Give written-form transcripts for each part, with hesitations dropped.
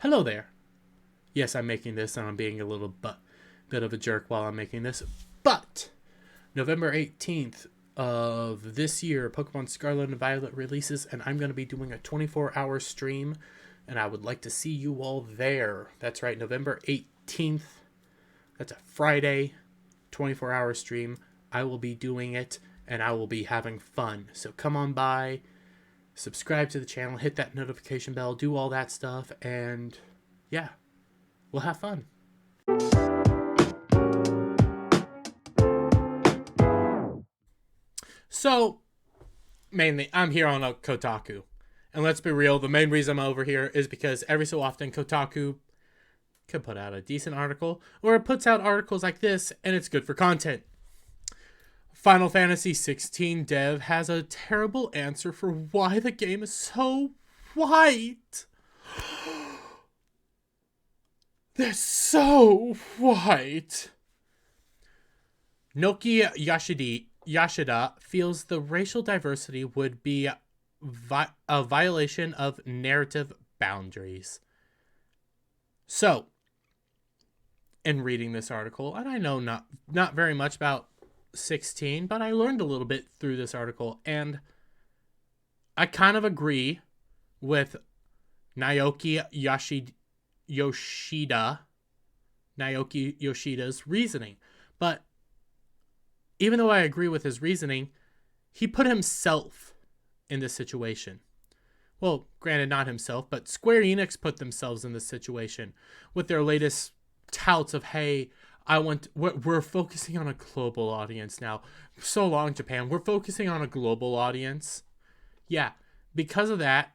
Hello there. Yes, I'm making this and I'm being a bit of a jerk while I'm making this. But November 18th of this year, Pokemon Scarlet and Violet releases, and I'm going to be doing a 24-hour stream, and I would like to see you all there. That's right, November 18th. That's a Friday, 24-hour stream. I will be doing it, and I will be having fun. So come on by, subscribe to the channel, hit that notification bell, do all that stuff, and yeah, we'll have fun. So, mainly, I'm here on a Kotaku. And let's be real, the main reason I'm over here is because every so often Kotaku can put out a decent article, or it puts out articles like this, and it's good for content. Final Fantasy XVI dev has a terrible answer for why the game is so white. They're so white. Noki Yashida feels the racial diversity would be a violation of narrative boundaries. So, in reading this article, and I know not very much about 16, but I learned a little bit through this article, and I kind of agree with Naoki Yoshida's reasoning. But even though I agree with his reasoning, he put himself in this situation. Well, granted, not himself, but Square Enix put themselves in this situation with their latest touts of, hey, we're focusing on a global audience now. So long, Japan. We're focusing on a global audience. Yeah, because of that,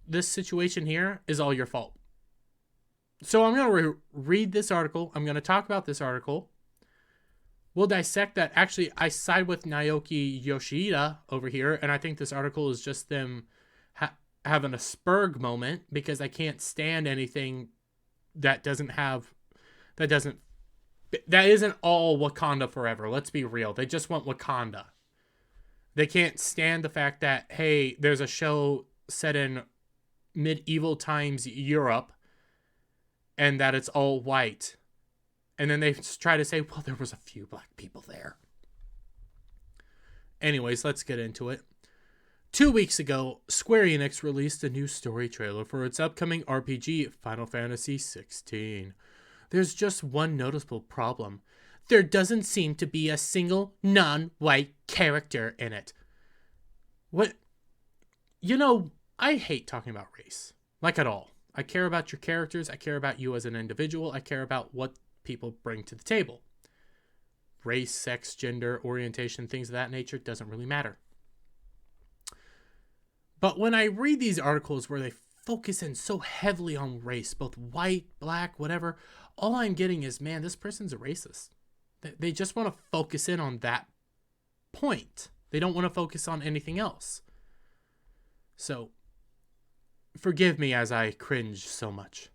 this situation here is all your fault. So I'm going to read this article. I'm going to talk about this article. We'll dissect that. Actually, I side with Naoki Yoshida over here, and I think this article is just them having a spurg moment because I can't stand anything that isn't all Wakanda forever. Let's be real. They just want Wakanda. They can't stand the fact that, hey, there's a show set in medieval times Europe and that it's all white. And then they try to say, well, there was a few black people there. Anyways, let's get into it. 2 weeks ago, Square Enix released a new story trailer for its upcoming RPG, Final Fantasy XVI. There's just one noticeable problem. There doesn't seem to be a single non-white character in it. What? You know, I hate talking about race. Like at all. I care about your characters. I care about you as an individual. I care about what people bring to the table. Race, sex, gender, orientation, things of that nature doesn't really matter. But when I read these articles where they focus in so heavily on race, both white, black, whatever, all I'm getting is, man, this person's a racist. They just want to focus in on that point. They don't want to focus on anything else. So, forgive me as I cringe so much.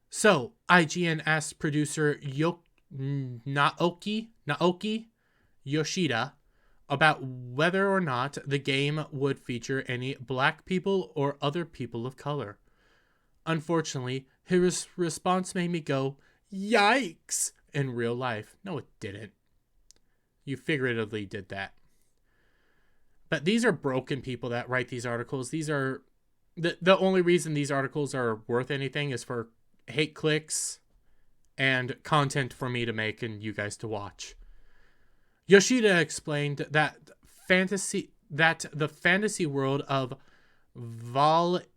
So, IGN asked producer Naoki Yoshida about whether or not the game would feature any black people or other people of color. Unfortunately, his response made me go, yikes, in real life. No, it didn't. You figuratively did that. But these are broken people that write these articles. These are the only reason these articles are worth anything is for hate clicks and content for me to make and you guys to watch. Yoshida explained that the fantasy world of Valisthea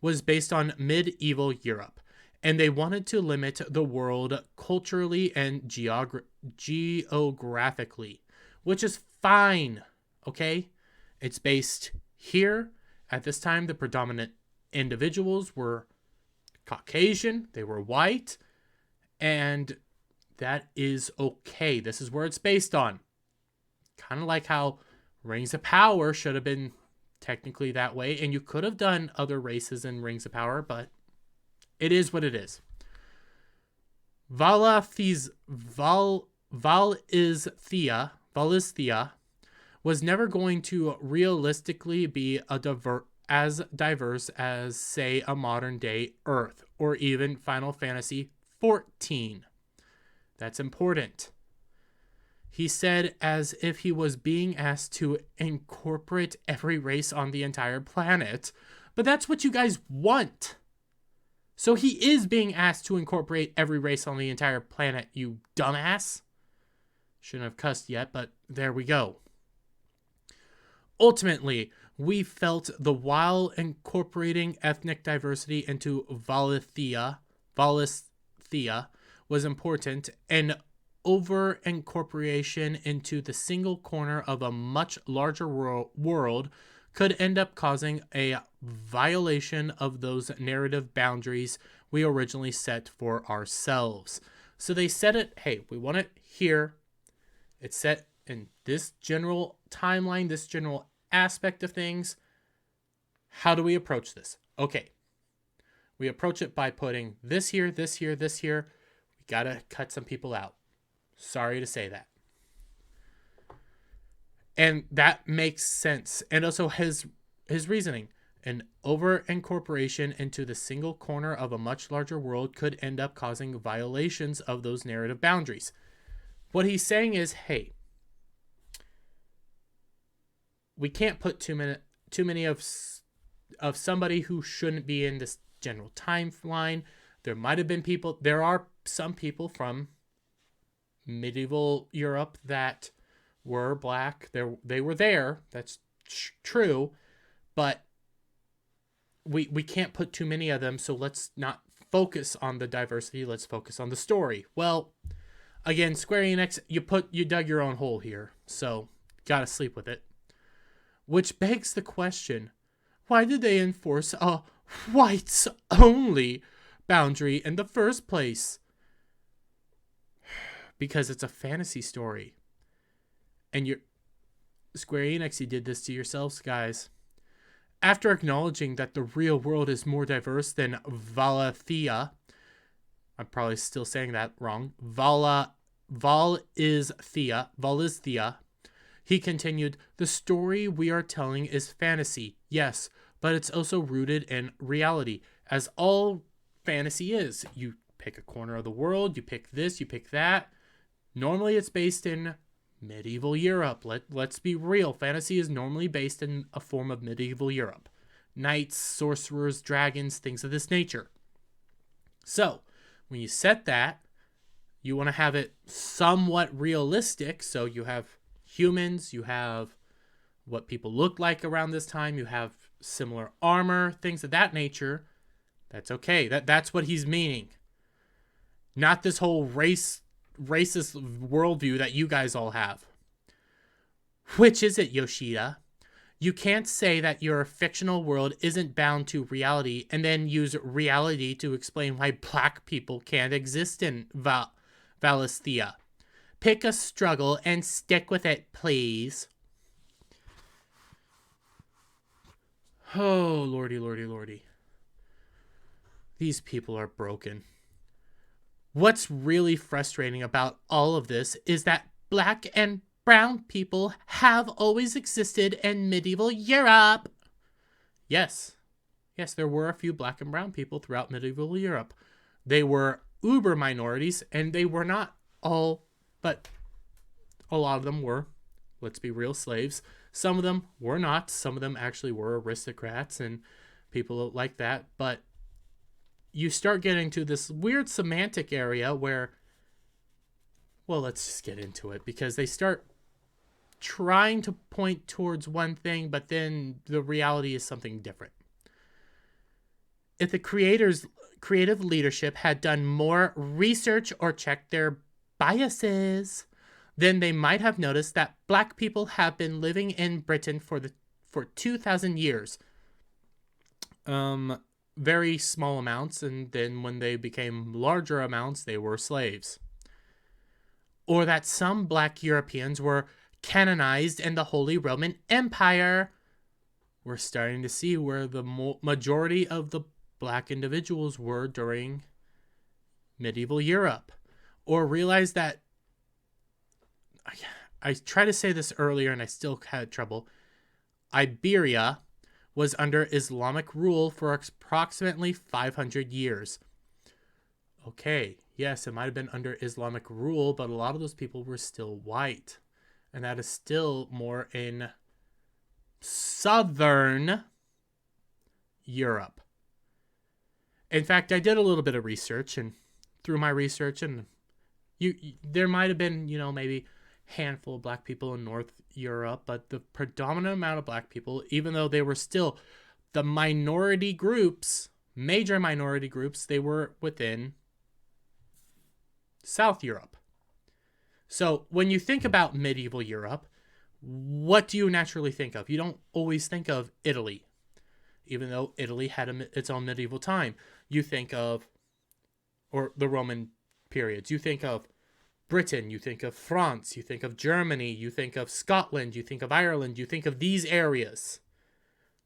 was based on medieval Europe, and they wanted to limit the world culturally and geographically, which is fine, okay? It's based here. At this time, the predominant individuals were Caucasian, they were white, and that is okay. This is where it's based on. Kind of like how Rings of Power should have been technically that way, and you could have done other races in Rings of Power, but it is what it is. Valisthea was never going to realistically be as diverse as, say, a modern day Earth or even Final Fantasy XIV. That's important. He said as if he was being asked to incorporate every race on the entire planet. But that's what you guys want. So he is being asked to incorporate every race on the entire planet, you dumbass. Shouldn't have cussed yet, but there we go. Ultimately, we felt the while incorporating ethnic diversity into Valisthea was important, and over incorporation into the single corner of a much larger world could end up causing a violation of those narrative boundaries we originally set for ourselves. So they said it, hey, we want it here. It's set in this general timeline, this general aspect of things. How do we approach this? Okay. We approach it by putting this here, this here, this here. We gotta cut some people out. Sorry to say that. And that makes sense. And also his reasoning. An over-incorporation into the single corner of a much larger world could end up causing violations of those narrative boundaries. What he's saying is, hey, we can't put too many of somebody who shouldn't be in this general timeline. There might have been people, there are some people from medieval Europe that were black. They were there. That's true. But we can't put too many of them, so let's not focus on the diversity. Let's focus on the story. Well, again, Square Enix, you dug your own hole here, so gotta sleep with it. Which begs the question, why did they enforce a whites-only boundary in the first place? Because it's a fantasy story. And Square Enix, you did this to yourselves, guys. After acknowledging that the real world is more diverse than Valisthea, I'm probably still saying that wrong, Valisthea, he continued, the story we are telling is fantasy, yes, but it's also rooted in reality, as all fantasy is. You pick a corner of the world, you pick this, you pick that. Normally it's based in medieval Europe. Let's be real. Fantasy is normally based in a form of medieval Europe. Knights, sorcerers, dragons, things of this nature. So, when you set that, you want to have it somewhat realistic. So you have humans, you have what people look like around this time, you have similar armor, things of that nature. That's okay. That's what he's meaning. Not this whole racist worldview that you guys all have. Which is it, Yoshida? You can't say that your fictional world isn't bound to reality and then use reality to explain why black people can't exist in Valisthea. Pick a struggle and stick with it, please. Oh, lordy, lordy, lordy. These people are broken. What's really frustrating about all of this is that black and brown people have always existed in medieval Europe. Yes, there were a few black and brown people throughout medieval Europe. They were uber minorities, and they were not all, but a lot of them were, let's be real, slaves. Some of them were not. Some of them actually were aristocrats and people like that, but you start getting to this weird semantic area where, well, let's just get into it, because they start trying to point towards one thing, but then the reality is something different. If the creative leadership had done more research or checked their biases, then they might have noticed that black people have been living in Britain for 2,000 years. Very small amounts, and then when they became larger amounts, they were slaves. Or that some black Europeans were canonized in the Holy Roman Empire. We're starting to see where the majority of the black individuals were during medieval Europe. Or realize that, I tried to say this earlier and I still had trouble. Iberia was under Islamic rule for approximately 500 years. Okay, yes, it might have been under Islamic rule, but a lot of those people were still white. And that is still more in southern Europe. In fact, I did a little bit of research, and through my research, and there might have been, maybe a handful of black people in North Europe, but the predominant amount of black people, even though they were still the minority groups, major minority groups, they were within South Europe. So when you think about medieval Europe, what do you naturally think of? You don't always think of Italy, even though Italy had its own medieval time. You think of, or the Roman periods, you think of Britain, you think of France, you think of Germany, you think of Scotland, you think of Ireland, you think of these areas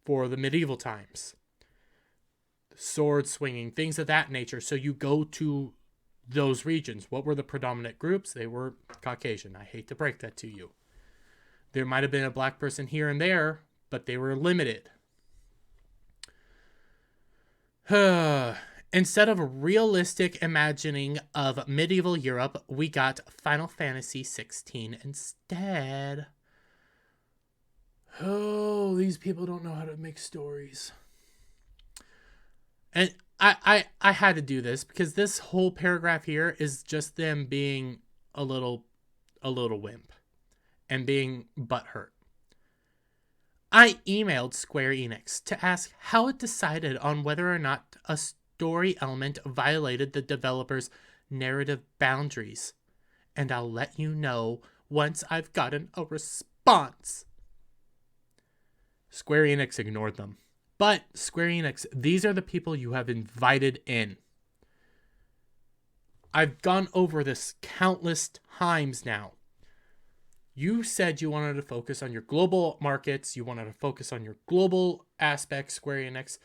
for the medieval times. Sword swinging, things of that nature. So you go to those regions. What were the predominant groups? They were Caucasian. I hate to break that to you. There might have been a black person here and there, but they were limited. Instead of a realistic imagining of medieval Europe, we got Final Fantasy XVI instead. Oh, these people don't know how to make stories. And I had to do this because this whole paragraph here is just them being a little wimp and being butthurt. I emailed Square Enix to ask how it decided on whether or not a story element violated the developer's narrative boundaries, and I'll let you know once I've gotten a response. Square Enix ignored them. But Square Enix, these are the people you have invited in. I've gone over this countless times now. You said you wanted to focus on your global markets. You wanted to focus on your global aspects, Square Enix.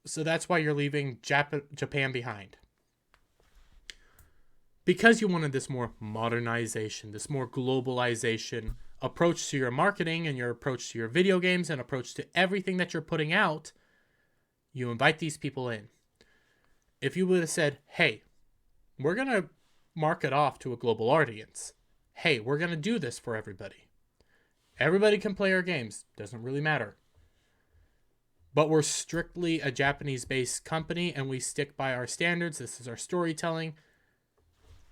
So that's why you're leaving Japan behind. Because you wanted this more modernization, this more globalization approach to your marketing and your approach to your video games and approach to everything that you're putting out, you invite these people in. If you would have said, hey, we're going to market off to a global audience. Hey, we're going to do this for everybody. Everybody can play our games. Doesn't really matter. But we're strictly a Japanese-based company and we stick by our standards. This is our storytelling.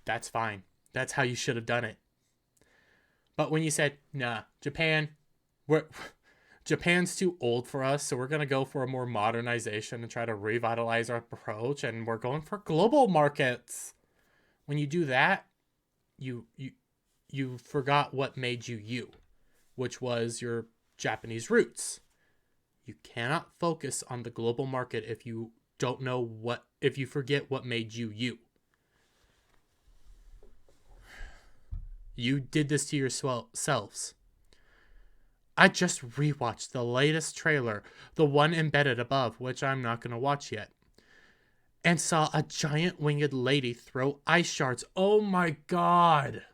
That's fine. That's how you should have done it. But when you said, nah, Japan's too old for us, so we're going to go for a more modernization and try to revitalize our approach, and we're going for global markets. When you do that, you forgot what made you you, which was your Japanese roots. You cannot focus on the global market if you don't know if you forget what made you you. You did this to yourselves. I just rewatched the latest trailer, the one embedded above, which I'm not going to watch yet, and saw a giant winged lady throw ice shards. Oh my god!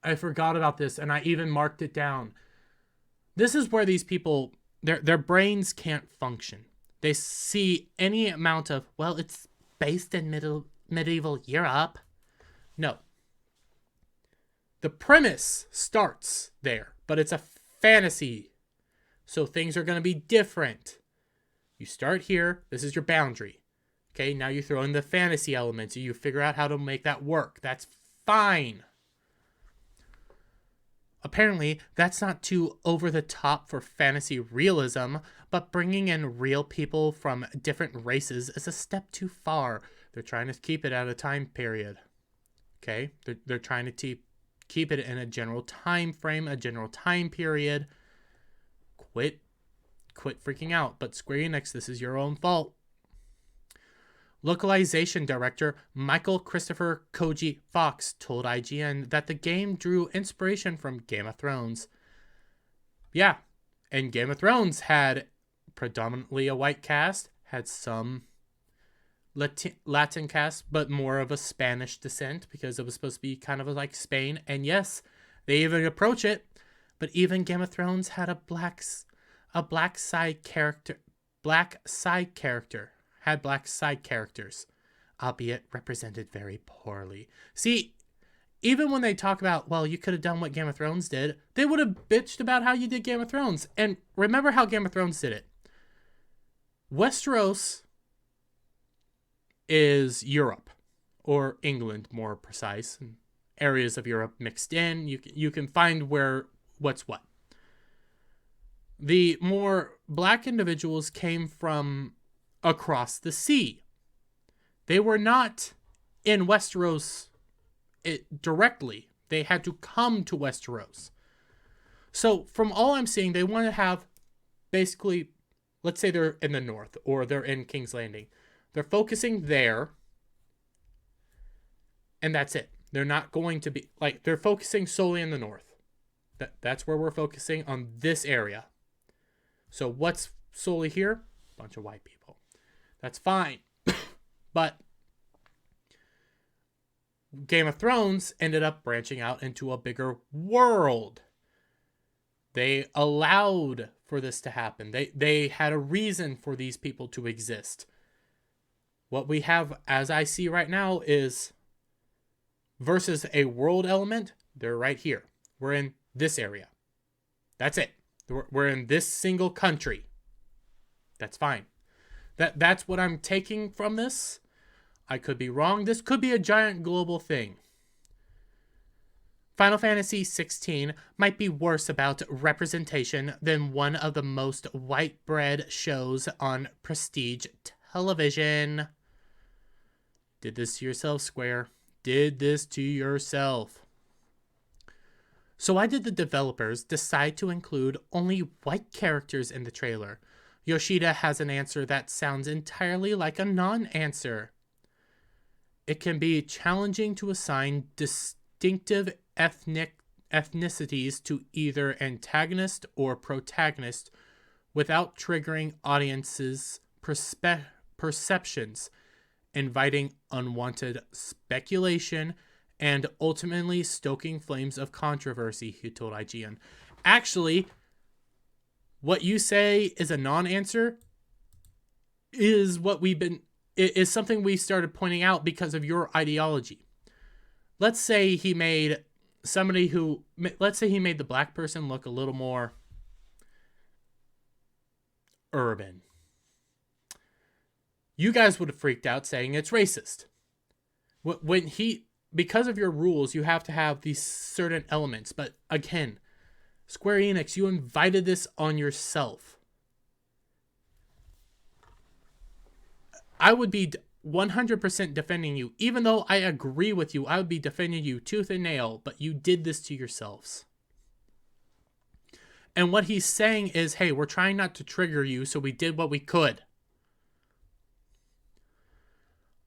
I forgot about this, and I even marked it down. This is where these people, their brains can't function. They see any amount of, well, it's based in medieval Europe. No. The premise starts there, but it's a fantasy. So things are going to be different. You start here. This is your boundary. Okay, now you throw in the fantasy elements. You figure out how to make that work. That's fine. Apparently, that's not too over the top for fantasy realism, but bringing in real people from different races is a step too far. They're trying to keep it at a time period. Okay? They're trying to keep it in a general time frame, a general time period. Quit freaking out. But Square Enix, this is your own fault. Localization director Michael Christopher Koji Fox told IGN that the game drew inspiration from Game of Thrones. Yeah, and Game of Thrones had predominantly a white cast, had some Latin cast, but more of a Spanish descent because it was supposed to be kind of like Spain. And yes, They even approach it, but even Game of Thrones had a black side character, had black side characters, albeit represented very poorly. See, even when they talk about, well, you could have done what Game of Thrones did, they would have bitched about how you did Game of Thrones. And remember how Game of Thrones did it. Westeros is Europe, or England, more precise, and areas of Europe mixed in. You can find what's what. The more black individuals came from across the sea. They were not in Westeros directly. They had to come to Westeros. So from all I'm seeing, they want to have basically, let's say they're in the north or they're in King's Landing. They're focusing there, and that's it. They're not going to be, like, they're focusing solely in the north. That's where we're focusing on this area. So what's solely here? Bunch of white people. That's fine. But Game of Thrones ended up branching out into a bigger world. They allowed for this to happen. They had a reason for these people to exist. What we have, as I see right now, is versus a world element, they're right here. We're in this area. That's it. We're in this single country. That's fine. That's what I'm taking from this. I could be wrong. This could be a giant global thing. Final Fantasy XVI might be worse about representation than one of the most white bread shows on prestige television. Did this to yourself, Square. Did this to yourself. So why did the developers decide to include only white characters in the trailer? Yoshida has an answer that sounds entirely like a non-answer. It can be challenging to assign distinctive ethnicities to either antagonist or protagonist without triggering audiences' perceptions, inviting unwanted speculation, and ultimately stoking flames of controversy, he told IGN. Actually, what you say is a non-answer is something we started pointing out because of your ideology. Let's say he made the black person look a little more urban. You guys would have freaked out saying it's racist. Because of your rules, you have to have these certain elements. But again, Square Enix, you invited this on yourself. I would be 100% defending you. Even though I agree with you, I would be defending you tooth and nail. But you did this to yourselves. And what he's saying is, hey, we're trying not to trigger you, so we did what we could.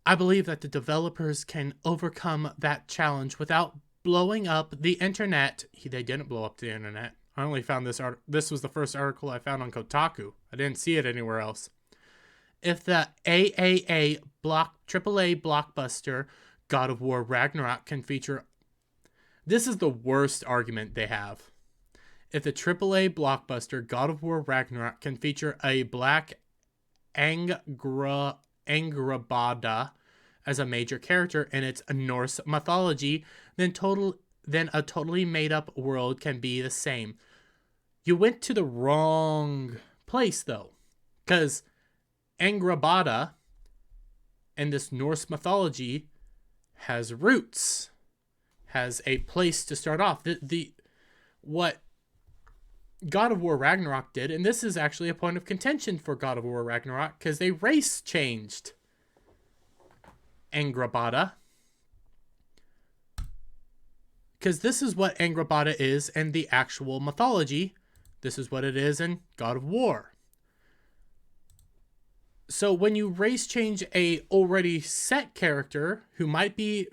I believe that the developers can overcome that challenge without blowing up the internet. They didn't blow up the internet. I only found this was the first article I found on Kotaku. I didn't see it anywhere else. If the AAA AAA blockbuster God of War Ragnarok can feature... This is the worst argument they have. If the AAA blockbuster God of War Ragnarok can feature a black Angrabada as a major character in its Norse mythology, then a totally made-up world can be the same. You went to the wrong place, though, because Angrabada in this Norse mythology has roots, has a place to start off. What God of War Ragnarok did, and this is actually a point of contention for God of War Ragnarok, because they race changed Angrabada. Because this is what Angrabada is in the actual mythology. This is what it is in God of War. So when you race change a already set character who might be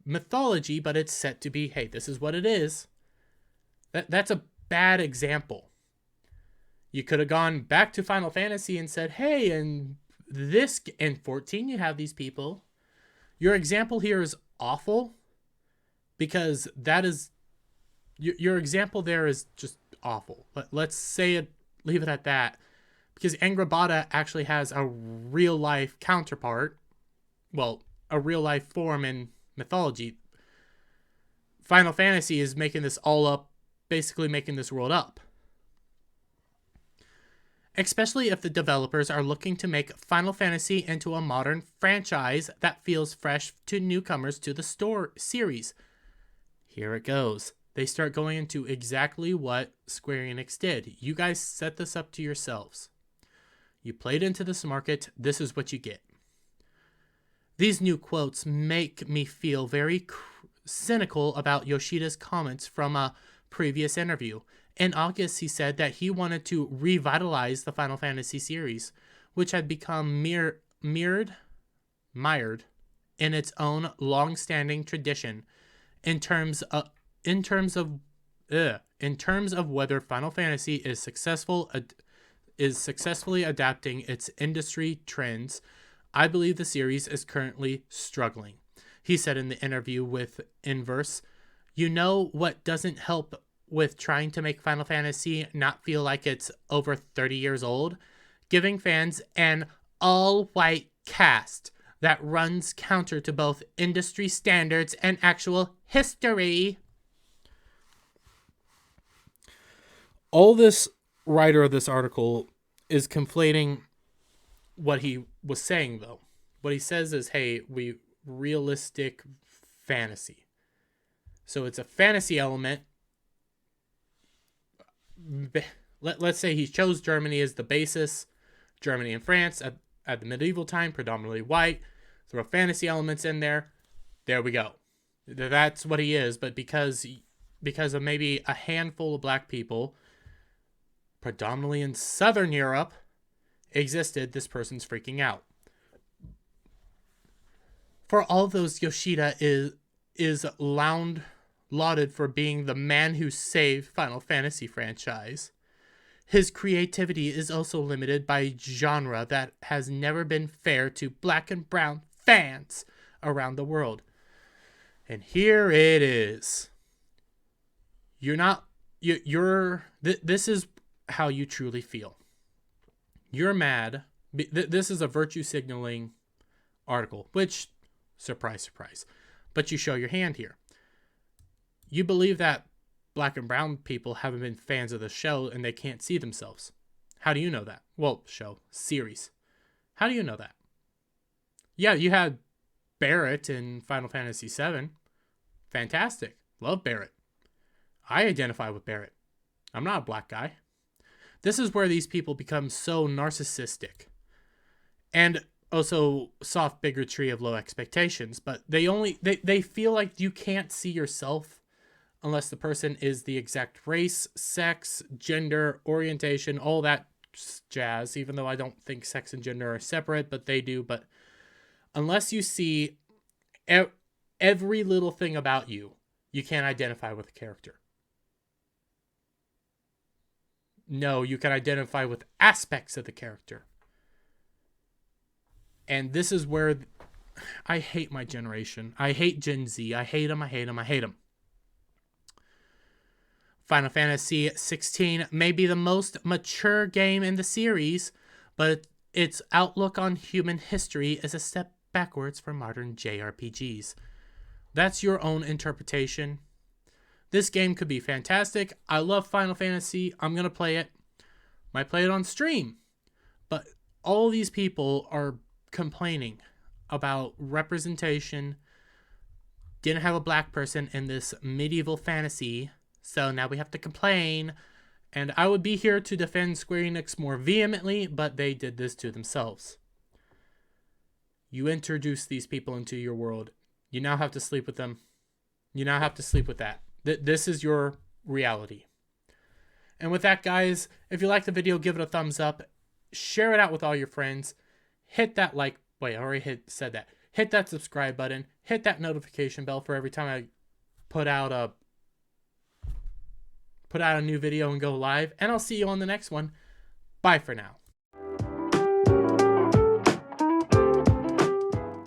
mythology, but it's set to be, hey, this is what it is. That's a bad example. You could have gone back to Final Fantasy and said, hey, in 14 you have these people. Your example here is awful because that is your example there is just awful. Let's say it, leave it at that, because Angrabata actually has a real life counterpart. Well, a real life form in mythology. Final Fantasy is making this all up, basically making this world up. Especially if the developers are looking to make Final Fantasy into a modern franchise that feels fresh to newcomers to the series. Here it goes. They start going into exactly what Square Enix did. You guys set this up to yourselves. You played into this market, this is what you get. These new quotes make me feel very cynical about Yoshida's comments from a previous interview. In August, he said that he wanted to revitalize the Final Fantasy series, which had become mired in its own long-standing tradition in terms of whether Final Fantasy is successfully adapting its industry trends. I believe the series is currently struggling. He said in the interview with Inverse, "You know what doesn't help with trying to make Final Fantasy not feel like it's over 30 years old? Giving fans an all-white cast that runs counter to both industry standards and actual history." All this writer of this article is conflating what he was saying, though. What he says is, hey, realistic fantasy. So it's a fantasy element. Let's say he chose Germany as the basis. Germany and France at the medieval time, predominantly white. Throw fantasy elements in there. There we go. That's what he is. But because of maybe a handful of black people, predominantly in Southern Europe, existed, this person's freaking out. For all those, Yoshida is lauded for being the man who saved Final Fantasy franchise. His creativity is also limited by genre that has never been fair to black and brown fans around the world. And here it is. This is how you truly feel. You're mad. This is a virtue signaling article, which, surprise, surprise. But you show your hand here. You believe that black and brown people haven't been fans of the show and they can't see themselves. How do you know that? Well, series. How do you know that? Yeah, you had Barrett in Final Fantasy VII. Fantastic. Love Barrett. I identify with Barrett. I'm not a black guy. This is where these people become so narcissistic. And also soft bigotry of low expectations. But they feel like you can't see yourself unless the person is the exact race, sex, gender, orientation, all that jazz, even though I don't think sex and gender are separate, but they do. But unless you see every little thing about you, you can't identify with the character. No, you can identify with aspects of the character. And this is where I hate my generation. I hate Gen Z. I hate them. I hate them. I hate them. Final Fantasy XVI may be the most mature game in the series, but its outlook on human history is a step backwards for modern JRPGs. That's your own interpretation. This game could be fantastic. I love Final Fantasy. I'm going to play it. Might play it on stream. But all these people are complaining about representation. Didn't have a black person in this medieval fantasy. So now we have to complain. And I would be here to defend Square Enix more vehemently, but they did this to themselves. You introduce these people into your world. You now have to sleep with them. You now have to sleep with that. This is your reality. And with that, guys, if you like the video, give it a thumbs up. Share it out with all your friends. Hit that like. Wait, I already said that. Hit that subscribe button. Hit that notification bell for every time I put out a new video and go live. And I'll see you on the next one. Bye for now.